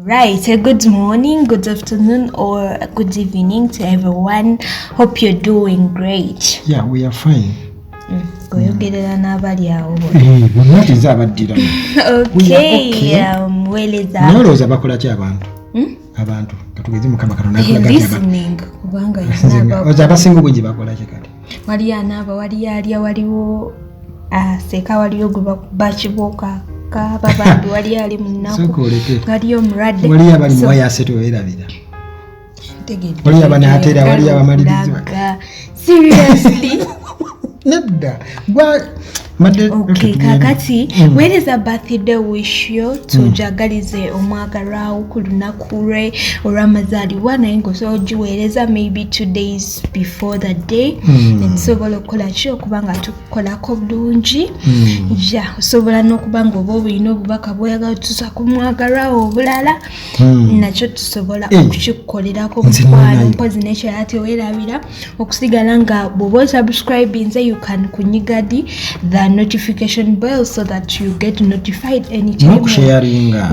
Right, a good morning, good afternoon, or a good evening to everyone. Hope you're doing great. Yeah, we are fine. Goyogerera n'abali awo. Bonnatiza abaddira. Okay, weleza. Nalowooza bakola ki abantu? Abantu katugeze Mukama Katonda akulaga ki abantu? Listening kubanga yinaba. Oza abasinga obungi bakola ki kati? Wali anaaba, wali alya, waliwo seka waliyo gwe bakibuuka. Babandi wali ali munnaku wali omulwadde wali abali mu wayase towerabira wali abana atera wali abamaliriza seriously nedda okay kakati weereza birthday wish yo tujagalize omwagalwawo ku lunaku lwe olw'amazaalibwa naye ng'ogiweereza maybe 2 days before the day ntusobola okukola ki okuba nga tukolako bulungi ja osobola n'okuba nga oba olina obubaka bw'oyagala tusa ku mwagalwawo obulala nakyo tusobola okukikukolerako mukwano mpozi nekyala teweerabira okusigala nga bw'oba osubscribinze you can kunyigadi the notification bell so that you get notified anytime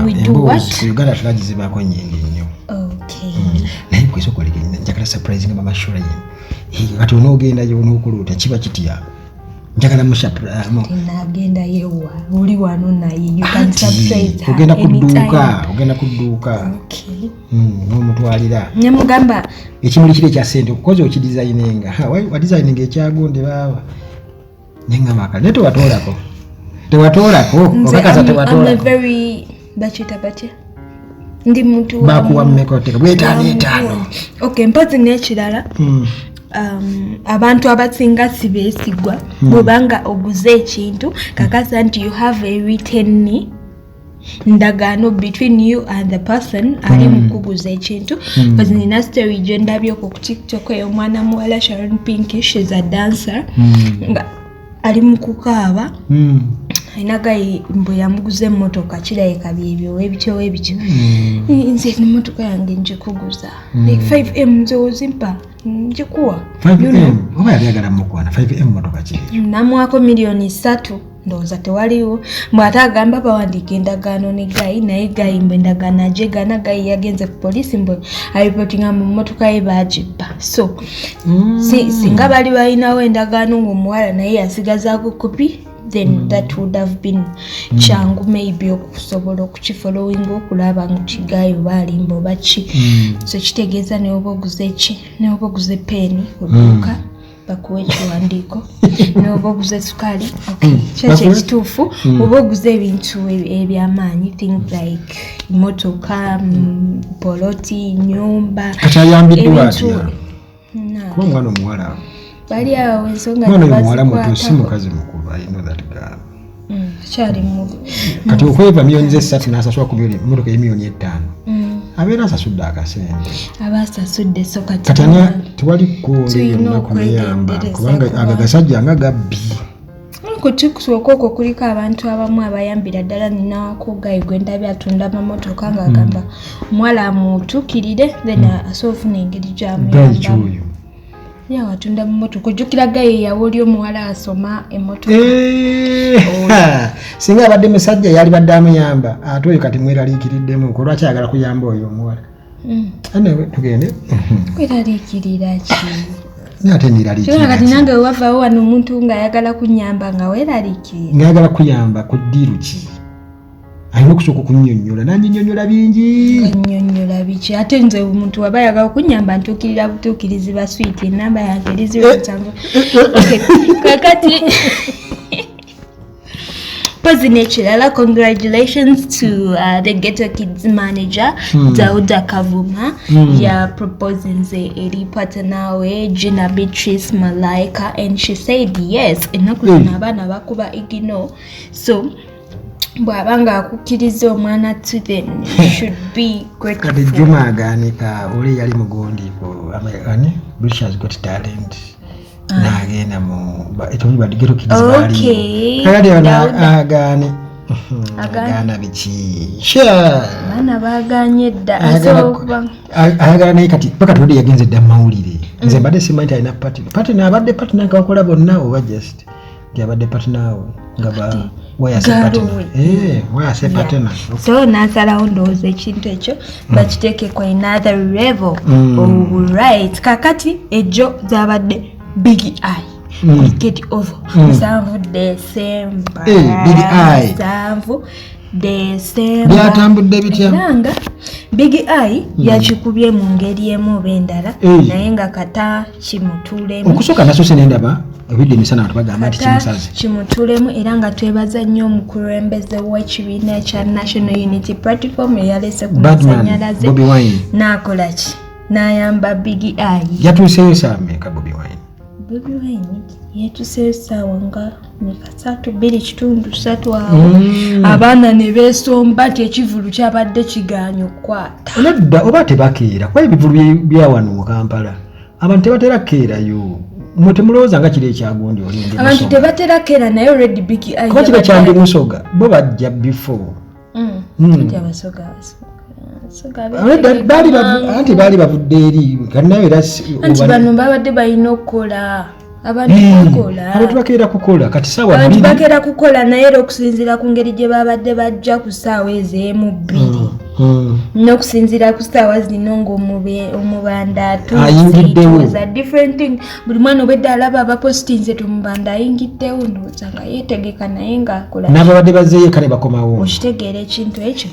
we do what Uganda tulagizibako nyingi nnyo. Okay. Naye kwesokolege njagala surprise nga mama shura yin. Kati onogenda yo onokuluta kiba kitya. Njagala mushapra. Nagenda yewa uli wano naye you can surprise her. Ogenda kudduuka. Okay. Nomutwalira. Nyamugamba ekimuli kire kya sente kukoze okidesigninga. Wa designing ekyagonde baba. Nenga maka neto watolako okakaza tewatolako I'm a very bachita ndi muntu bakuwa mmekoteka bwetaano okay mpozi n'ekirala abantu abasinga sibeesigwa bwebanga oguze ekintu kakasa nti you have a written ndagaano between you and the person ali mukuguza ekintu because nina story gye ndabyeko ku TikTok ey'omwana muwala Sharon Pinky, she's a dancer ali mukukaaba ayinaga mbu yamuguza emmotoka kirayika byebyo webityo nze emmotoka yange njikuguza like 5M nze ozimpa njikuwa 5M oba yagala mukwana 5M mmotoka ki namwako $3,000,000 ndowooza tewaliwo mbw'ate agamba bawandiika endagaano ne gayi naye gayi mbwe endagaano agyegana gayi yagenze ku poliisi mbwe alipotinga mu mmotoka ye baagibba so singa bali balinawo endagaano ng'omuwala naye yasigazaako kopi then that would have been changu maybe okusobola okukifollowinga okulaba nti gayi oba alimba oba ki so kitegeeza ne oba oguze ki ne oba oguze peeni odduuka bakuwa ekiwandiiko n'oba oguze sukaali kyekyo ekituufu oba oguze ebintu ebyamaanyi things like motoka poloti nyumba katayambiddwa atya kuba omwana omuwala bali awo ensonga omuwala muto si mukazi mukulu I know that girl kyali mu kati okweva $3,000,000 n'asasula ku mmotoka $5,000,000 abeera asasudde akasente abasasudde so kati tewali kkoole yonna kumuyamba kubanga agasajja nga gabbi kukikusooka okwo kuliko abantu abamu abayambira ddala ninawako gayi gwe ndabye atunda amamotoka ng'agamba omuwala amutuukirire then asobola ofuna engeri gy'amuyambamu watunda mu motoka ojjukira gayi yawe oli omuwala asoma emmotoka singa abadde musajja yali badde amuyamba ate oyo kati mweraliikiriddemu ko lwaki ayagala kuyamba oyo omuwala anewe tugende kweraliikirira ki ate niraliikirira kati nange wewavaawo wano omuntu ng'ayagala kunyamba nga weeraliikirira ng'ayagala kuyamba ku ddiiru ki alina okusooka okunnyonnyola nannyonnyola bingi nnyonnyola biki ate nze omuntu waba ayagala okunyamba ntuukirira butuukirizi ba switi enamba yange eri 0 kakati pozi n'ekirala congratulations to the Ghetto Kids manager Dauda Kavuma ya proposinze eri partner we Gina Beatrice Malaika and she said yes ennaku zino abaana bakuba igino so bw'abanga akukkiriza omwana to then should be grateful kati Juma agaanika oli yali mugondiiko American British has got talent n'agenda mu ekimu ba Ghetto Kids bali kale agaane agaana biki abaana baaganye dda ayagala naye kati paka todi yagenze dda mawulire nze mbadde simanyi nti alina partner abadde partner kawakola bonna oba just yabadde partner we nga wayase patena so nasalawo ndowooza ekintu ekyo bakiteekeko another level right kakati ejo zabadde Big Eye get over musanvu December musanvu December byatambudde bitya nanga Big Eye yakikubye mu ngeri emu bendala naye nga kata kimutulemu okusooka nasose nendaba ebidde emisana abantu bagamba nti kimusaze kimutulemu era nga twebaza nnyo omukulembeze w'ekibiina ekya National Unity Platform eyalese ku masannyalaze n'akola ki n'ayamba Big Eye yatuuseyo saameka Bobi Wine yetuseyo saawa nga mikasatu 2.3 awo abaana ne beesomba ti ekivulu kyabadde kigaanyi okukwata nedda oba tebakeera kuba ebivulu byawano mu Kampala abantu tebatera keerayo mwe temulowooza nga kiri ekyagundi olindi abantu tebatera keera naye already Big Eye kuba kiro kyandi musoga bo bajja before anti baali bavudde eri kannayo era anti bano babadde balina okukola abantu bakeera kukola kati saawa abantu bakeera kukola naye era okusinziira ku ngeri gye babadde bajja ku ssaawa ezeemu bbiri n'okusinziira ku ssaawa zino ng'omubanda ayingiddewo different thing buli mwana obwedde alaba abapositinze tumubanda ayingiddewo ndowooza nga yeetegeka naye ng'akola n'ababadde bazzeeyo kale bakomawo okitegeera ekintu ekyo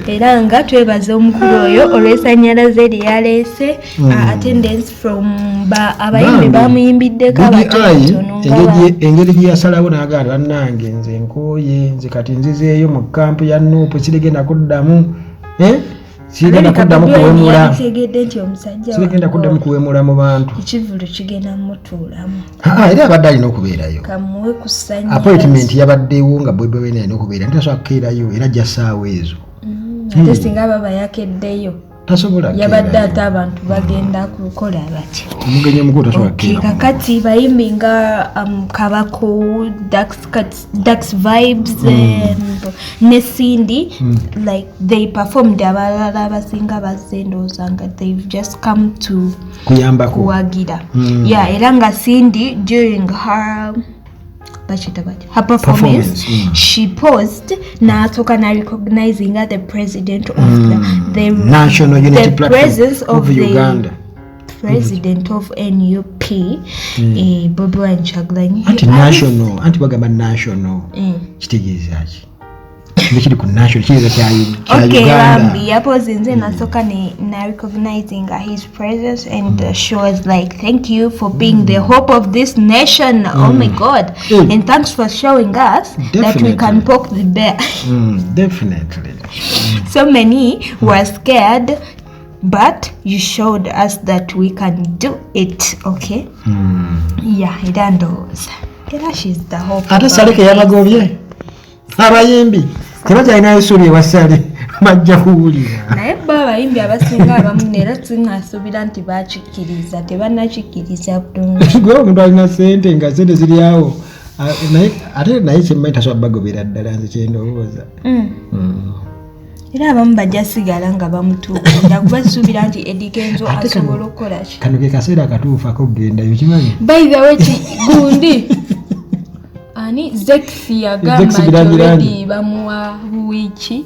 era nga twebaza omukulu oyo olw'essannyalaze lyaleese attendance from abayimbi bamuyimbiddeko abatono engeri gye yasalawo n'agamba bannange nze nkooye nze kati nzizeeyo mu kampu ya Nuupu sirigenda kuddamu sirigenda kuddamu kuwemula sirigenda kuddamu kuwemula mu bantu ekivulu kigenda mutuulamu era abadde alina okubeerayo kamuwe ku ssannyalaze appointment yabaddewo nga Bobi Wine alina okubeera ntasobola kukeerayo era ajja ssaawa ezo ate singa baba yakeddeyo tasobola yabadde ate abantu bagenda kukola bati omugenyi omukulu tasobola kukeera kakati bayimbi nga Kabako Dax Vibes ne Cindy like they performed abalala abasinga bazze ndowooza nga they've just come to kuyambako kuwagira era nga Cindy during her performance she paused n'atoka na recognizing the president of the National Unity Platform of Uganda president of NUP Bobi Wine Kyagulanyi anti bagamba national kitegeeza ki kiri ku national kiriza kya Uganda yapozinze nasoka na recognizing his presence and she was like thank you for being the hope of this nation oh my God and thanks for showing us that we can poke the bear definitely so many were scared but you showed us that we can do it okay era ndowooza era she's the hope ate Saleke yabagobye abayimbi tebakyalinayo ssuuli ewasale bajja kuwulira naye bo abayimbi abasinga abamu neera sinasuubira nti bakikkiriza tebanakikkiriza bulungi gwe omuntu alina ssente nga ssente ziri awo ate naye kyemmanyi tasobola bagobera ddala nze kyendowooza era abamu bajja sigala nga bamutuukirira kuba suubira nti Eddie Kenzo asobola okukola ki kano ke kaseera akatuufu ak'okugendayo kimanyi by the way gundi ani Zexi yagamba nti bamuwa wiiki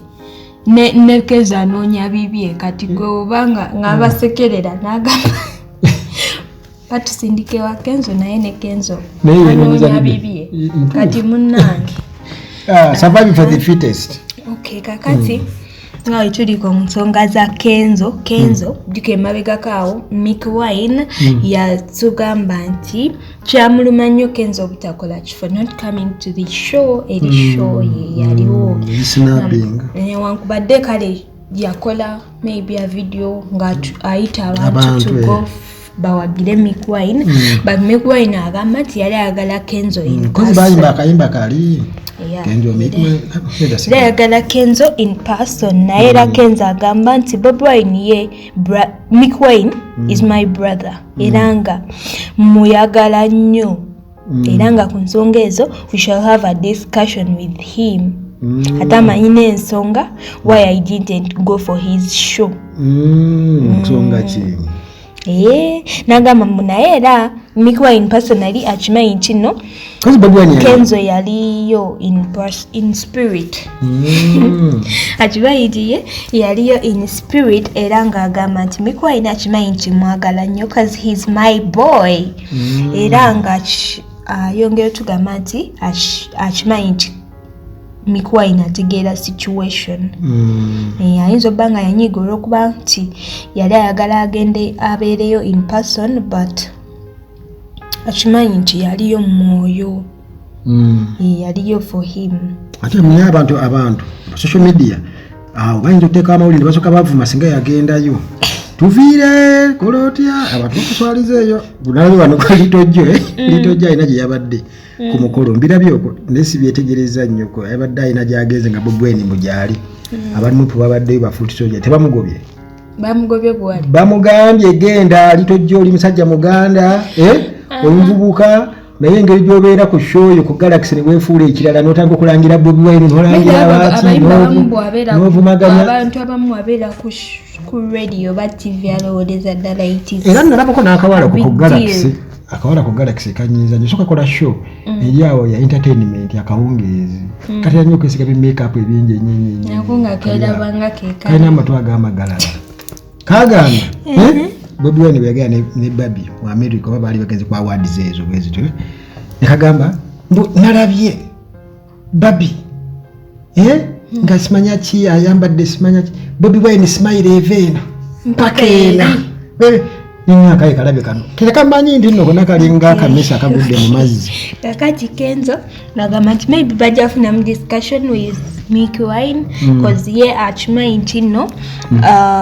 ne Keza anoonya bibye kati gwe obanga ng'abasekerera n'agamba batusindike wa Kenzo naye ne Kenzo anoonya bibye kati munnange survive for the fittest okay kakati nga wetuliko mu nsonga za Kenzo jjuka emabegako awo Mick Wine yatugamba nti kyamuluma nnyo Kenzo obutakola ki for not coming to the show eri show ye yaliwo wankubadde kale yakola maybe a video nga ayita abantu to go bawagire Mick Wine but Mick Wine agamba nti yali ayagala Kenzo in person bayimba akayimba kali yayagala Kenzo in person naye era Kenzo agamba nti Bobi Wine ye Mick Wine is my brother era nga muyagala nnyo era nga ku nsonga ezo we shall have a discussion with him ate amanyi n'ensonga why I didn't go for his show nsonga ki nagamba naye era Mick Wine personally akimanyi kino Kazi Bobi Wine Kenzo yaliyo in spirit. Akibayitiye yaliyo in spirit era ng'agamba nti Miku Wine akimanyi nti mwagala nnyo cause he's my boy. Era nga yongera tugamba nti akimanyi nti Miku Wine ategeera situation. Ayinza obba nga yanyiga olw'okuba nti yali ayagala agende abeereyo in person but akimanyi nti yaliyo mwoyo. Yaliyo for him. Ate mwenye abantu social media bayinza okuteeka amawulire basooka bavuma singa yagendayo tuviire kolotya abantu bakuswaliza eyo bunalabi wano litojjo alina gye yabadde ku mukolo mbirabye okwo naye si byetegereza nnyoko yabadde alina gy'agenze nga Bobi Wine gyali abanupu babaddeyo bafuutisoja tebamugobye bwali bamugambye genda litojjo oli musajja muganda omuvubuka naye engeri gy'obeera ku show ku Galaxy ne weefuula ekirala n'otanga okulangira Bobi Wine n'olangira abaati n'ovumaganya abantu abamu abeera ku radio ba TV alowoleza ddala iti era nalabako n'akawala ku Galaxy akawala ku Galaxy kanyiza nyo soka kola show eriawo ya entertainment akawungeezi kati yanyo kwesiga bi makeup ebingi enyenye nakunga kera banga keka kana amatu agamagalala kagamba Bobi Wine bwegana ne Babi mu America babali bagenze kwa awards ezo bwezito nekagamba nalabye Babi nga simanya ki ayambadde simanya ki Bobi Wine smile evena mpakena ninga kai kalabye kano keka manyi ndi no kona kalinga kamesa kagudde mu mazzi kakati Kenzo nagamba nti maybe bajafuna mu discussion with Miku Wine because akimanyi nti no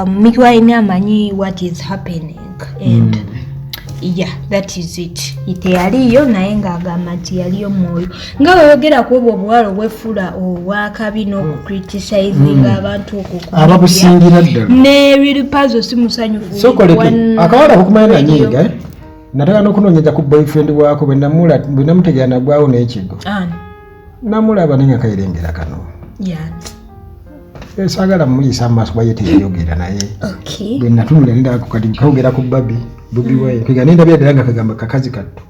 Miku Wine amanyi what is happening and yeah that is it ite yaliyo naye ng'agamba nti yaliyo mwoyo nga weyogera ku obwo obuwala obwefula owakabi n'okukriticizing abantu abakusingira ddala ne Real Puzzle si musanyufu sokoleke akawala kukumanya nyiga nataka n'okunoonyeza ku boyfriend wako bwe namutegera nagwawo n'ekigo namulaba nenga kayirengera kano sagala muyisa amaaso kuba yeteyayogera naye bwe natunula nenda kukati kawogera ku Bobi Wine kigana ndabye ddala nga kagamba kakazi kattu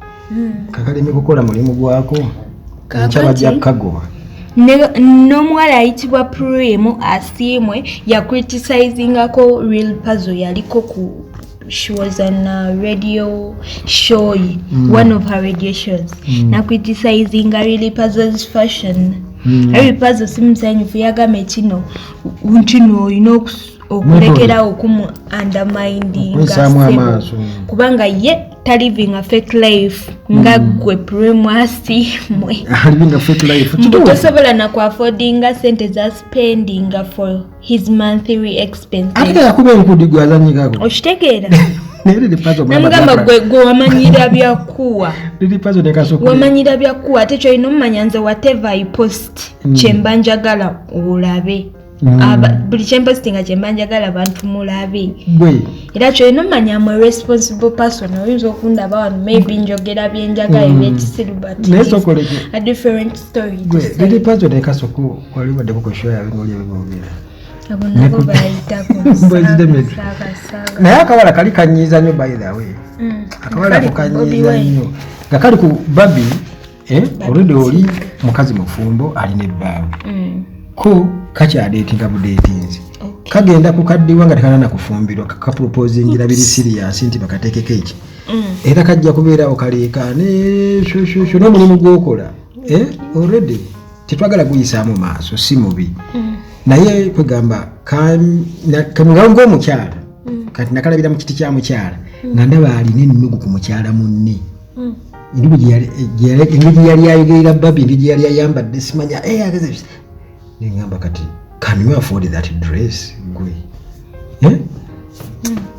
kakaleme kukola mulimu gwako nkyaba jja kagoba n'omuwala ayitibwa Primo Asiimwe ya criticizingako Real Puzzle yaliko ku she was on a radio show one of her radio shows na criticizing Real Puzzle's fashion Real Puzzle simusanyufu yagamba kino olina okulekera okumu undermining kubanga ye living a fake life nga gwe Primo Asiimwe living a fake life tosobola na ku affording sente za spending for his monthly expenses ate yakuba enkudigo azanyikako okitegeera namugamba gwe wamanyira byakuwa wamanyira byakuwa ate kyolina omumanya nze whatever I post kyemba njagala olabe buli kyempostinga kyemba njagala abantu mulabe era kyolina omumanya am responsible person oyinza okundaba wano maybe njogera byenjagala ebyekisiru but a different story Real Puzzle nekasoko walibadde kukoshoya yabioli ebibogera abonabo bayitako naye akawala kali kanyiiza nnyo by the way akawala kukanyiiza nnyo nga kali ku Babi oludde oli mukazi mufumbo alina ebbaawe ko kakyadeetinga budeetinzi kagenda kukaddiwa nga tekanana kufumbirwa kakaproposingira biri serious nti bakateekeko eki era kajja kubeerawo kaleekaane shushu n'omulimu gwokola already tetwagala guyisaamu maaso si mubi naye kwegamba kamugamba omukyala kati nakalabira mu kiti kya mukyala nga ndaba alina ennugu ku mukyala munne ennugu engeri yali ayogerera Babi engeri yali ayambadde simanya nengamba kati can you afford that dress gwe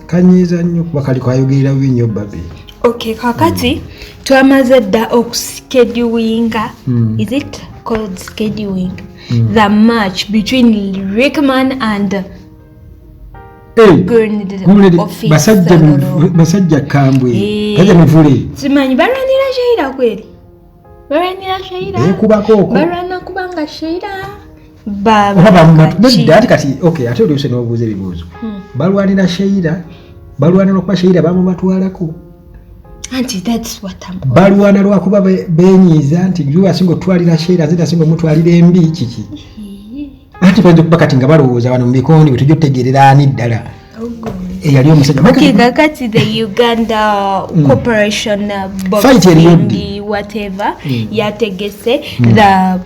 kanyiiza nnyo kuba kali kwayogerera bubi nnyo Babi okay kakati twamaze dda okuschedulinga is it called scheduling the match between Rickman and basajja kambwe kaja mivule simanyi balwanira Sheila kweli balwanira Sheila kubakoko balwana kubanga Sheila ati kati okay ate oliose n'obuuza ebibuuzo balwanira Sheila balwanira okuba Sheila bamubatwalako Auntie, that's what I'm balwana lwakuba benyiiza nti gwe wasinga otwalira sheera zita singa omutwalira embi kiki anti bayinza okuba kati nga balowooza wano mu bikondi bwe tujja otegeerera ani ddala eyali omusajja kakati the Uganda corporation boxing whatever yategese the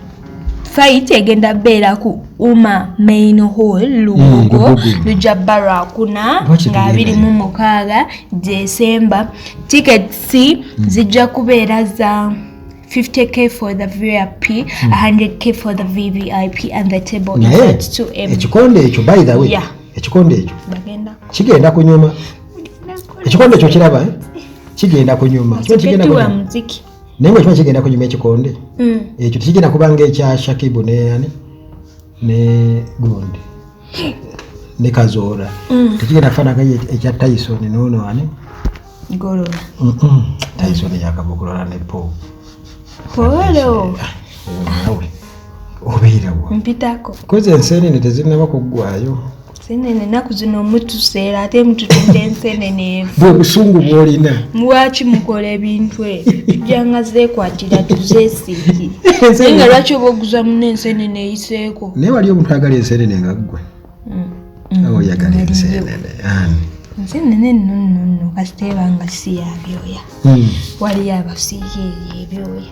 fight egenda beera ku Uma Main Hall Lugogo Lujabara kuna nga 26 December. Tickets zijja kubeera za 50k for the VIP, 100k for the VVIP, and the table is at 2M. Ekikonde ekyo by the way. Yeah. Ekikonde ekyo bagenda kigenda kunyuma. Ekikonde ekyo kiraba kigenda kunyuma. Kigenda kunyuma muziki. Naye ekyo kigenda kunyuma ekikonde. Ekyo kigenda kubanga ekya Shakibu ne yani ne Gundi. Ne Kazora. Kigenda kufana kaya ekya Tyson nono ani. Golo. Tyson yakabugula ne Po. Polo. Nawe. Obeerawo. Mpitako. Koze ensenene tezinaba kuggwayo. Senene naku zino omutuseera ate mututunde ensenene bwe busungu bwolina lwaki mukola ebintu tujjanga zeekwatira tuzeesiiki nga lwaki oba oguza muno ensenene eyiseeko naye wali omuntu agala ensenene nga ggwe awo oyagala ensenene ensenene nno kasiteeba nga si yabyoya waliyo abasiiye ebyoya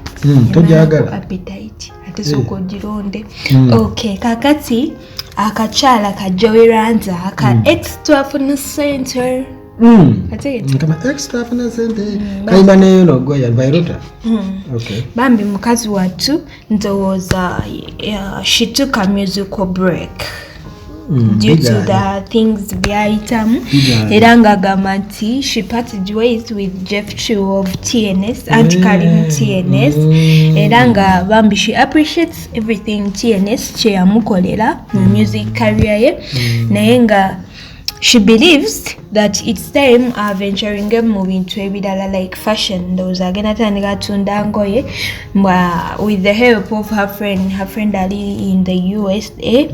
tojagala appetite ate sooka ogironde okay kakati akakyala ka Joey Ranza aka extra funa center kama extra funa center kaiba neyo nogoya Vairota okay bambi mukazi watu ndowooza she took a musical break due to the things byayitamu era ng'agamba nti she parted ways with Jeff Chu of TNS Anti-Karim TNS era nga bambi she appreciates everything TNS kye yamukolera mu music career ye naye nga she believes that it's time venturing mu bintu ebirala like fashion ndowooza agenda tandika tunda ngoye with the help of her friend ali in the USA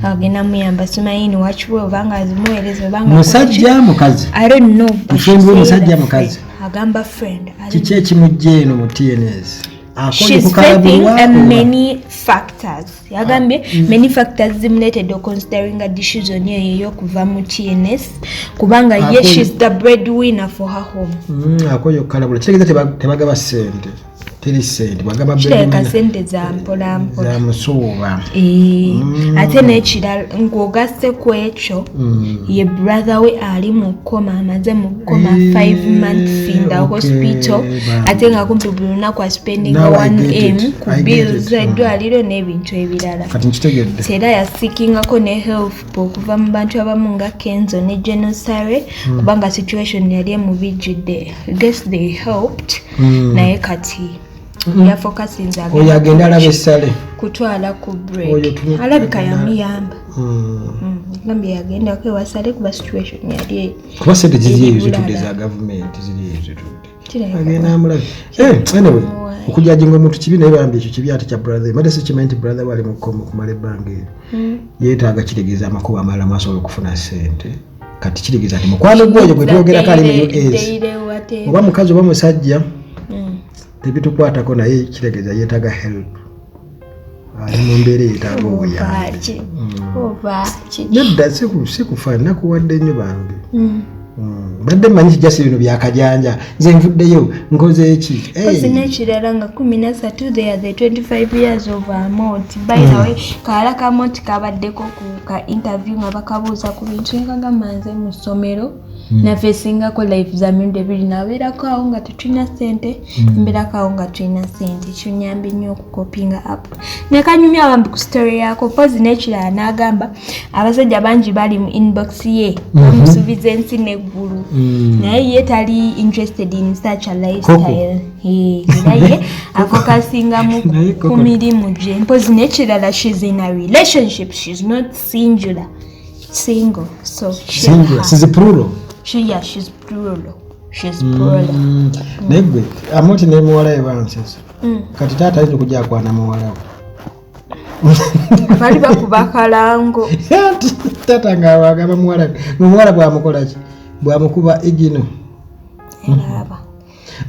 agenda muyamba simayini wakiwe obanga azimuweereza obanga musajja mukazi I don't know mufumbi musajja mukazi agamba friend kiki ekimujja eno mu TNS she's facing many factors yagambye many factors zimuleetedde considering a decision y'okuva mu TNS kubanga ye she's the breadwinner for her home akoyo kalabula kitegeeza tebagaba ssente teri ssente bagaba breadwinner sente za mpola za musuuba ate n'ekirala ng'ogasse ku ekyo ye brother we ali mu kkoma amaze mu kkoma 5 months in the hospital ate nga kumpi buli lunaku aspendinga 1M ku bills eddwaliro n'ebintu ebirala kati nkitegedde era yasikingako ne help okuva mu bantu abamu nga Kenzo ne Genosare kubanga situation yali emubijjidde I guess they helped naye kati yafokasinza oyo agenda alaba essale kutwala ku break alabika yamuyamba gambye yagenda kwewasale kuba situation yali kuba sente ziri ezitudde za gavumenti ziri ezitudde agenda amulabe anyway okujajinga omuntu kibi naye bambi ekyo kibi ate kya brother made sikimanyi nti brother wali mukomo kumala ebbanga eryo yeetaaga amakubo amalala mwasobola okufuna sente kati kitegeeza nti mukwano gwoyo gwe twogerako ali mu US oba mukazi oba musajja tebitukwatako naye kitegeeza yeetaaga help ali mu mbeera yeetaaga obuyambi nedda sikufa nakuwadde nnyo bambi badde mmanyi kijasi bino byakajanja nze nvuddeyo nkoze eki kozi n'ekirala nga 13 they are the 25 years of Amount by the way kawala ka Amount kabaddeko ku ka interview nga bakabuuza ku bintu nkagamba nze mu ssomero naffe singako life za mirundi ebiri nabeerako awo nga tetulina ssente mbeerako awo nga tulina ssente kyonyambi nnyo okukopinga up nekanyumya abambi ku story yako pozi n'ekirala n'agamba abasajja bangi bali mu inbox ye bamusuubiza ensi n'eggulu naye ye tali interested in such a lifestyle era ye afokasinga ku mirimu gye mpozi n'ekirala she's in a relationship she's not singular single so she's plural she's plural she's plural negwe Amount ne muwala we bansesa kati taata ayinza okujja akwana muwala we bali bakuba kalango taata nga wagamba muwala bwamukola ki bwamukuba egino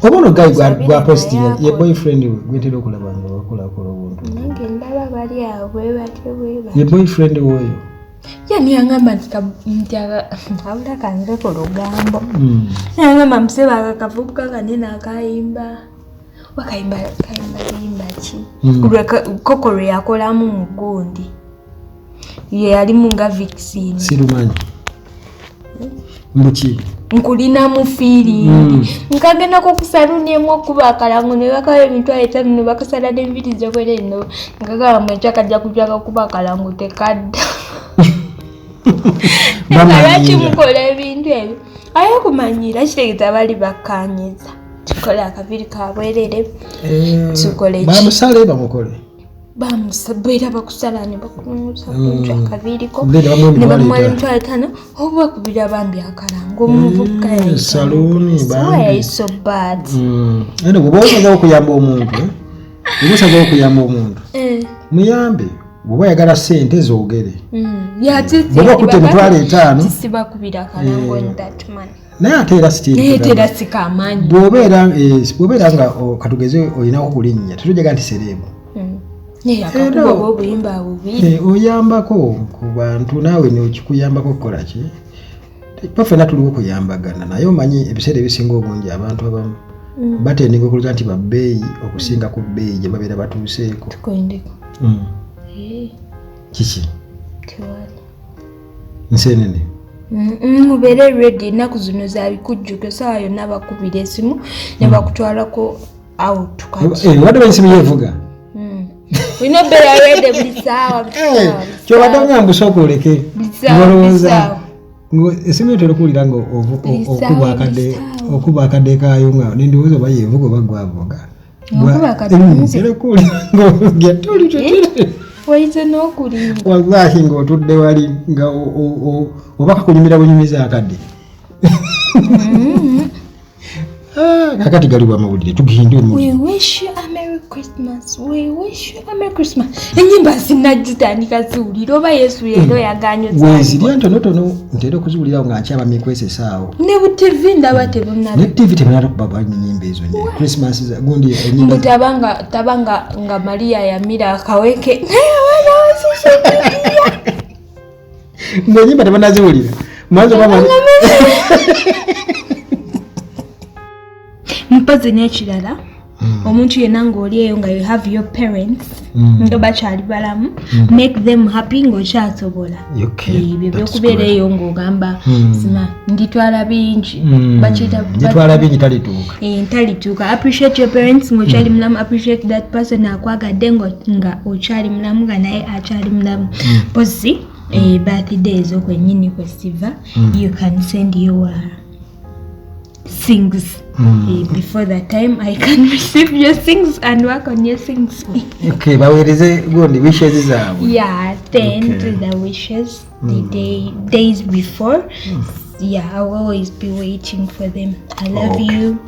Obono guy gwa posting ye boyfriend we gwetera okulaba nga wakola obuntu. Nange ndaba bali awo bwe batyo bwe batyo. Ye boyfriend woyo. Yani yangamba nti abula kanze ko lugambo. Yangamba mseba akakavubuka kanene akayimba. Wakayimba yimba ki? Kokoro yakolamu mugundi. Ye yali munga vaccine. Sirumanyi. Mbuki. Nkulina mu feeling. Nkagenda ko kusaluni emu okuba akalango ne bakawe ebintu ayeta ne bakasala n'enviri zokwere no. Nkagala mwenchakajja kujaka kuba akalango tekadda. Bamaki mukola ebintu ebyo. Ayo kumanyira kitegeza bali bakanyiza. Kikola akaviri kabwerere. Tukole. Bamusale bamukole. Bamusabira bakusala ne bakunguza kunja akaviri ko. Ne bamwali mtwale tano oba kubira bambi akalango muvuka ya saluni bambi. Why so bad? Eno boboza okuyamba omuntu. Boboza okuyamba omuntu. Muyambe. Bwoba yagala sente zoogere. Bwoba kutte emitwalo 5. Siba kubira kalango that man. Naye ate era tera sikamanyi. Bwobeera nga katugeze olina okulinnya tetujjaga nti serebu. Oyambako ku bantu naawe nekikuyambako okukola ki? Bafena tuliwo okuyambagana naye omanyi ebiseera ebisinga obungi abantu abamu batendinga okuliza nti babbeeyi okusinga ku bbeeyi gye babeera batuuseeko. Kiki? Nsenene. Mubere ready ennaku zino zabikujjuka essaawa yonna bakubira esimu ne bakutwalako out kati. Wadde bensimu yevuga. Wino beera ready buli ssaawa. Kyobadde ng'ambusa okwoleke. Ngolowooza. Esimu etera okuwulira nga okuba akadde kaayo nga nendowooza oba yevuga oba gwavuga. Etera okuwulira ng'ogya tuli tutire. Waize n'okulimba. Wallahi ng'otudde wali nga oba kakunyumira bunyumiza akadde. Kakati gali bwa mawulire tugende mu. We wish you a Merry Christmas. We wish you a Merry Christmas. Enyimba sinagitandika ziwulira oba Yesu yero yaganyuza. Wezirya ntonotono ntera okuziwulira nga nkyaba mikwese saawo. Ne bu TV ndaba tebunna. Ne TV tebunna kubaba nyimba ezo nye. Christmas gundi enyimba. Tabanga nga Maria yamira akaweke. Ng'enyimba tebanaziwulira. Mwanzo baba. Mpazi n'ekirala omuntu yenna ng'oli eyo nga you have your parents nga bakyali balamu make them happy ng'okyasobola ebyo byokubeera eyo ng'ogamba sima nditwala bingi nditwala bingi talituuka talituuka appreciate your parents ng'okyali mulamu appreciate that person akwagadde nga okyali mulamu nga naye akyali mulamu posi birthday ez'okwennyini kwe siva you can send your things before that time I can receive your things and work on your things. Okay, bawereze gondi wishes zaabwe. Yeah, then to the wishes the days before. Yeah, I'll always be waiting for them. I love you.